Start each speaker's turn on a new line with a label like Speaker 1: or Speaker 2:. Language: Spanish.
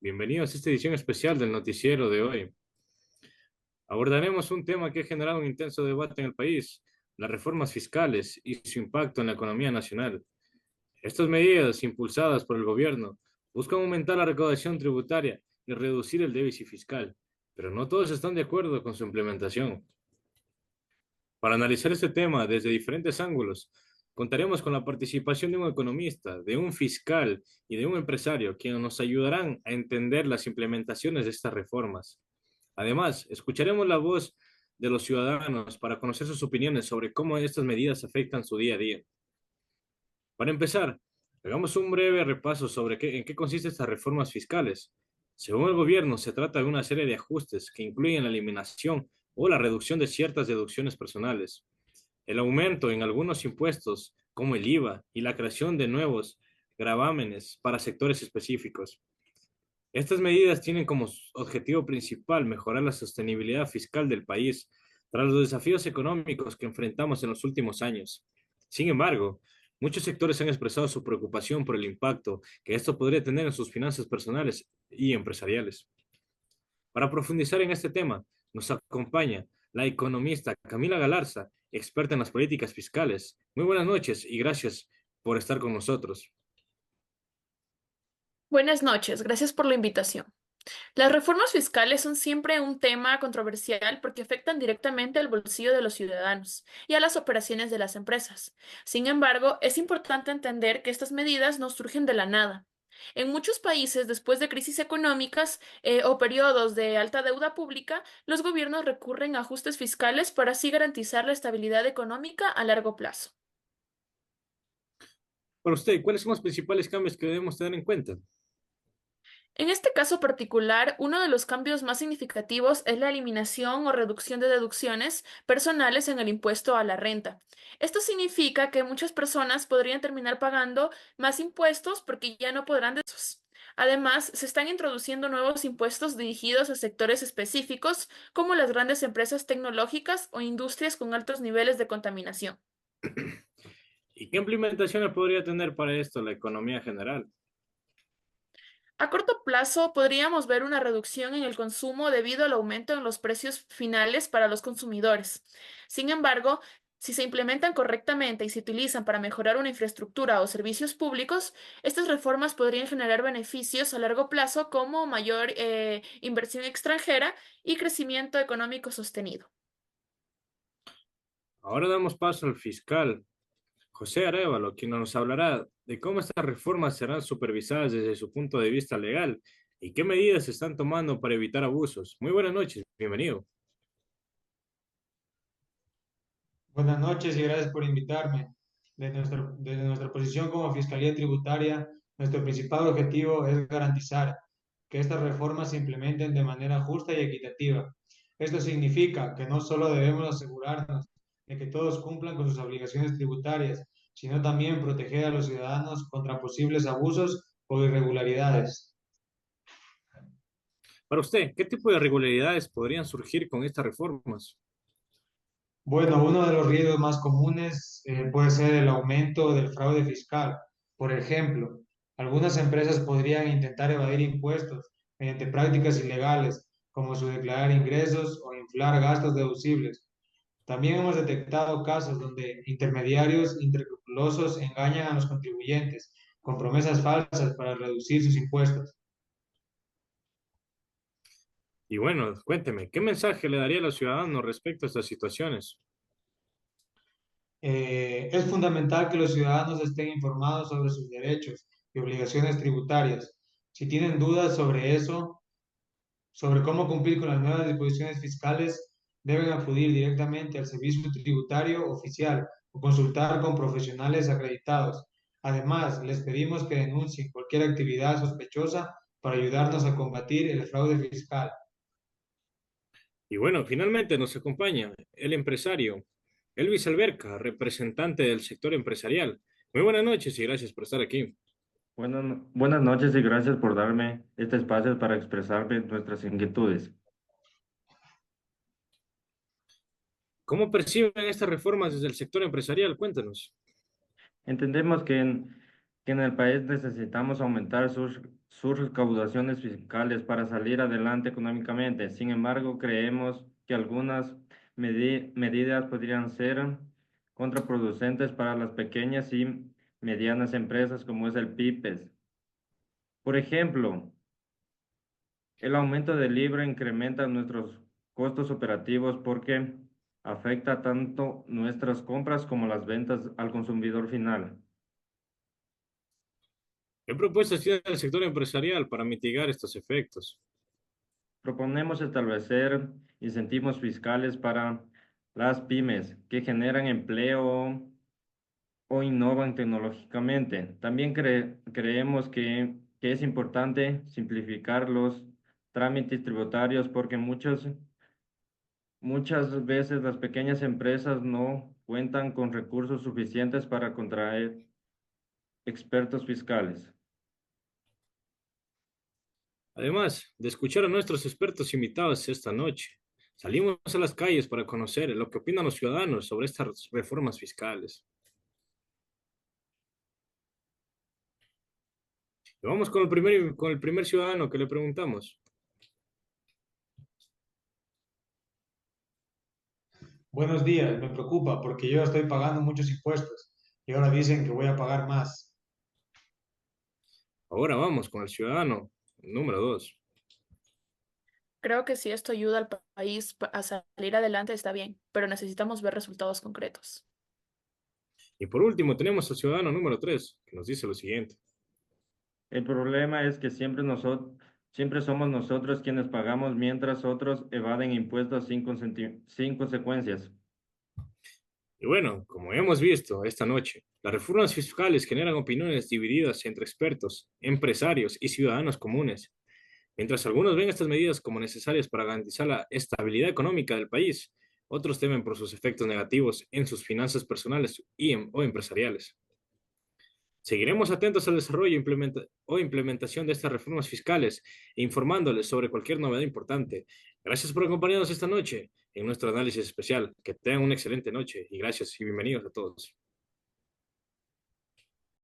Speaker 1: Bienvenidos a esta edición especial del noticiero de hoy. Abordaremos un tema que ha generado un intenso debate en el país, las reformas fiscales y su impacto en la economía nacional. Estas medidas, impulsadas por el gobierno, buscan aumentar la recaudación tributaria y reducir el déficit fiscal, pero no todos están de acuerdo con su implementación. Para analizar este tema desde diferentes ángulos, contaremos con la participación de un economista, de un fiscal y de un empresario, quienes nos ayudarán a entender las implementaciones de estas reformas. Además, escucharemos la voz de los ciudadanos para conocer sus opiniones sobre cómo estas medidas afectan su día a día. Para empezar, hagamos un breve repaso sobre en qué consisten estas reformas fiscales. Según el gobierno, se trata de una serie de ajustes que incluyen la eliminación o la reducción de ciertas deducciones personales, el aumento en algunos impuestos, como el IVA, y la creación de nuevos gravámenes para sectores específicos. Estas medidas tienen como objetivo principal mejorar la sostenibilidad fiscal del país tras los desafíos económicos que enfrentamos en los últimos años. Sin embargo, muchos sectores han expresado su preocupación por el impacto que esto podría tener en sus finanzas personales y empresariales. Para profundizar en este tema, nos acompaña la economista Camila Galarza, experta en las políticas fiscales. Muy buenas noches y gracias por estar con nosotros.
Speaker 2: Buenas noches, gracias por la invitación. Las reformas fiscales son siempre un tema controversial porque afectan directamente al bolsillo de los ciudadanos y a las operaciones de las empresas. Sin embargo, es importante entender que estas medidas no surgen de la nada. En muchos países, después de crisis económicas o periodos de alta deuda pública, los gobiernos recurren a ajustes fiscales para así garantizar la estabilidad económica a largo plazo.
Speaker 1: Para usted, ¿cuáles son los principales cambios que debemos tener en cuenta?
Speaker 2: En este caso particular, uno de los cambios más significativos es la eliminación o reducción de deducciones personales en el impuesto a la renta. Esto significa que muchas personas podrían terminar pagando más impuestos porque ya no podrán deducirlos. Además, se están introduciendo nuevos impuestos dirigidos a sectores específicos, como las grandes empresas tecnológicas o industrias con altos niveles de contaminación.
Speaker 1: ¿Y qué implementaciones podría tener para esto la economía general?
Speaker 2: A corto plazo, podríamos ver una reducción en el consumo debido al aumento en los precios finales para los consumidores. Sin embargo, si se implementan correctamente y se utilizan para mejorar una infraestructura o servicios públicos, estas reformas podrían generar beneficios a largo plazo como mayor inversión extranjera y crecimiento económico sostenido.
Speaker 1: Ahora damos paso al fiscal José Arévalo, quien nos hablará de cómo estas reformas serán supervisadas desde su punto de vista legal y qué medidas se están tomando para evitar abusos. Muy buenas noches, bienvenido.
Speaker 3: Buenas noches y gracias por invitarme. Desde nuestra posición como Fiscalía Tributaria, nuestro principal objetivo es garantizar que estas reformas se implementen de manera justa y equitativa. Esto significa que no solo debemos asegurarnos de que todos cumplan con sus obligaciones tributarias, sino también proteger a los ciudadanos contra posibles abusos o irregularidades.
Speaker 1: Para usted, ¿qué tipo de irregularidades podrían surgir con estas reformas?
Speaker 3: Bueno, uno de los riesgos más comunes puede ser el aumento del fraude fiscal. Por ejemplo, algunas empresas podrían intentar evadir impuestos mediante prácticas ilegales, como subdeclarar ingresos o inflar gastos deducibles. También hemos detectado casos donde intermediarios inescrupulosos engañan a los contribuyentes con promesas falsas para reducir sus impuestos.
Speaker 1: Y bueno, cuénteme, ¿qué mensaje le daría a los ciudadanos respecto a estas situaciones?
Speaker 3: Es fundamental que los ciudadanos estén informados sobre sus derechos y obligaciones tributarias. Si tienen dudas sobre eso, sobre cómo cumplir con las nuevas disposiciones fiscales, deben acudir directamente al servicio tributario oficial o consultar con profesionales acreditados. Además, les pedimos que denuncien cualquier actividad sospechosa para ayudarnos a combatir el fraude fiscal.
Speaker 1: Y bueno, finalmente nos acompaña el empresario Elvis Alberca, representante del sector empresarial. Muy buenas noches y gracias por estar aquí.
Speaker 4: Buenas noches y gracias por darme este espacio para expresarme nuestras inquietudes.
Speaker 1: ¿Cómo perciben estas reformas desde el sector empresarial? Cuéntanos.
Speaker 4: Entendemos que en el país necesitamos aumentar sus recaudaciones fiscales para salir adelante económicamente. Sin embargo, creemos que algunas medidas podrían ser contraproducentes para las pequeñas y medianas empresas como es el PYPES. Por ejemplo, el aumento del libro incrementa nuestros costos operativos porque afecta tanto nuestras compras como las ventas al consumidor final.
Speaker 1: ¿Qué propuestas tiene el sector empresarial para mitigar estos efectos?
Speaker 4: Proponemos establecer incentivos fiscales para las pymes que generan empleo o innovan tecnológicamente. También creemos que es importante simplificar los trámites tributarios porque muchas veces las pequeñas empresas no cuentan con recursos suficientes para contraer expertos fiscales.
Speaker 1: Además de escuchar a nuestros expertos invitados esta noche, salimos a las calles para conocer lo que opinan los ciudadanos sobre estas reformas fiscales. Y vamos con el primer ciudadano que le preguntamos.
Speaker 3: Buenos días, me preocupa porque yo estoy pagando muchos impuestos y ahora dicen que voy a pagar más.
Speaker 1: Ahora vamos con el ciudadano número 2.
Speaker 2: Creo que si esto ayuda al país a salir adelante está bien, pero necesitamos ver resultados concretos.
Speaker 1: Y por último tenemos al ciudadano número 3, que nos dice lo siguiente.
Speaker 4: El problema es que siempre somos nosotros quienes pagamos mientras otros evaden impuestos sin consecuencias.
Speaker 1: Y bueno, como hemos visto esta noche, las reformas fiscales generan opiniones divididas entre expertos, empresarios y ciudadanos comunes. Mientras algunos ven estas medidas como necesarias para garantizar la estabilidad económica del país, otros temen por sus efectos negativos en sus finanzas personales o empresariales. Seguiremos atentos al desarrollo o implementación de estas reformas fiscales e informándoles sobre cualquier novedad importante. Gracias por acompañarnos esta noche en nuestro análisis especial. Que tengan una excelente noche y gracias y bienvenidos a todos.